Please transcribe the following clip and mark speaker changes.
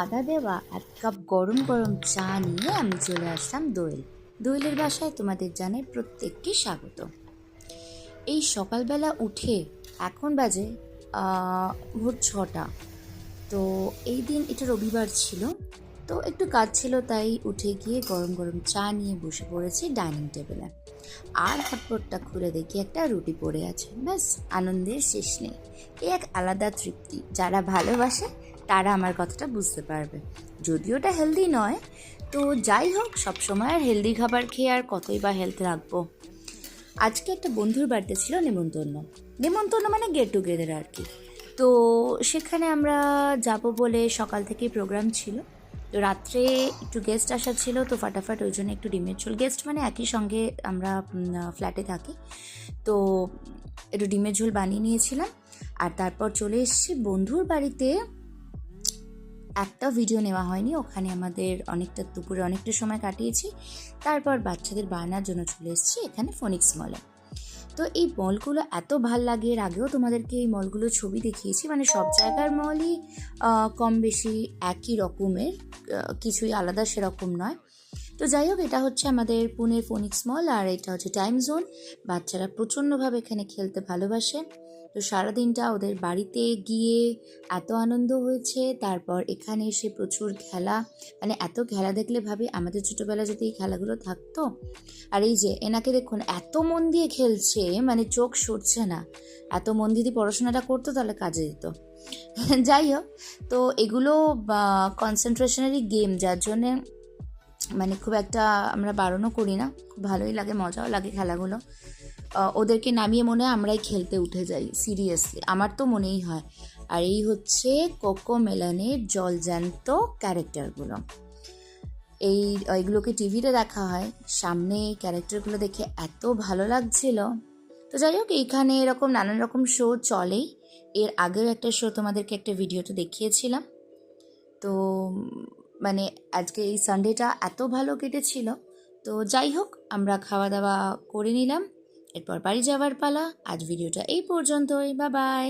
Speaker 1: আদা দেওয়া 1 কাপ গরম গরম চা নিয়ে আমি চলে আসলাম দোয়েলের বাসায়। তোমাদের জানাই প্রত্যেককে স্বাগত। এই সকালবেলা উঠে এখন বাজে ভোর 6টা। তো এই দিন এটা রবিবার ছিল, তো একটু কাজ ছিল, তাই উঠে গিয়ে গরম গরম চা নিয়ে বসে পড়েছি ডাইনিং টেবিলে। আর হটপটটা খুলে দেখি একটা রুটি পড়ে আছে, ব্যাস আনন্দের শেষ নেই। এ এক আলাদা তৃপ্তি, যারা ভালোবাসে তারা আমার কথাটা বুঝতে পারবে। যদিও ওটা হেলদি নয়, তো যাই হোক, সবসময় আর হেলদি খাবার খেয়ে আর কতই বা হেলথ রাখবো। আজকে একটা বন্ধুর বাড়িতে ছিল নেমন্তন্ন মানে গেট টুগেদার আর কি। তো সেখানে আমরা যাব বলে সকাল থেকেই প্রোগ্রাম ছিল। তো রাত্রে একটু গেস্ট আসা ছিল, তো ফাটাফাট ওই জন্য একটু ডিমের ঝোল, গেস্ট মানে একই সঙ্গে আমরা ফ্ল্যাটে থাকি, তো একটু ডিমের ঝোল বানিয়ে নিয়েছিলাম। আর তারপর চলে এসেছি বন্ধুর বাড়িতে। একটা ভিডিও নেওয়া হয়নি, ওখানে আমাদের দুপুরে অনেকটা সময় কাটিয়েছি। তারপর বাচ্চাদের বায়নার জন্য চলে এসেছি এখানে ফোনিক্স মলে। তো এই মলগুলো এত ভাল লাগে, এর আগেও তোমাদেরকে এই মলগুলোর ছবি দেখিয়েছি। মানে সব জায়গার মলই কম বেশি একই রকমের, কিছুই আলাদা সেরকম নয়। তো যাই হোক, এটা হচ্ছে আমাদের পুনের ফোনিক্স মল, আর এটা হচ্ছে টাইম জোন। বাচ্চারা প্রচণ্ডভাবে এখানে খেলতে ভালোবাসে। তো সারাদিনটা ওদের বাড়িতে গিয়ে এত আনন্দ হয়েছে, তারপর এখানে এসে প্রচুর খেলা। মানে এত খেলা দেখলে ভাবি আমাদের ছোটোবেলা যদি এই খেলাগুলো থাকতো। আর এই যে এনাকে দেখুন, এত মন দিয়ে খেলছে, মানে চোখ সরছে না। এত মন দিয়ে পড়াশোনাটা করতো তাহলে কাজে দিত। যাই হোক, তো এগুলো কনসেন্ট্রেশনারি গেম, যার জন্যে মানে খুব একটা আমরা বারণও করি না, খুব ভালোই লাগে, মজাও লাগে খেলাগুলো। ওদেরকে নামিয়ে মনে হয় আমরাই খেলতে উঠে যাই, সিরিয়াসলি আমার তো মনেই হয়। আর এই হচ্ছে কোকো মেলানের জলজ্যান্ত ক্যারেক্টারগুলো। এইগুলোকে টিভিতে দেখা হয়, সামনে এই ক্যারেক্টারগুলো দেখে এত ভালো লাগছিল। তো যাই হোক, এইখানে এরকম নানান রকম শো চলেই। এর আগেও একটা শো তোমাদেরকে একটা ভিডিওতে দেখিয়েছিলাম। তো মানে আজকে এই সানডেটা এত ভালো কেটেছিল। তো যাই হোক, আমরা খাওয়া দাওয়া করে নিলাম, এরপর বাড়ি যাওয়ার পালা। আজ ভিডিওটা এই পর্যন্তই, বাই বাই।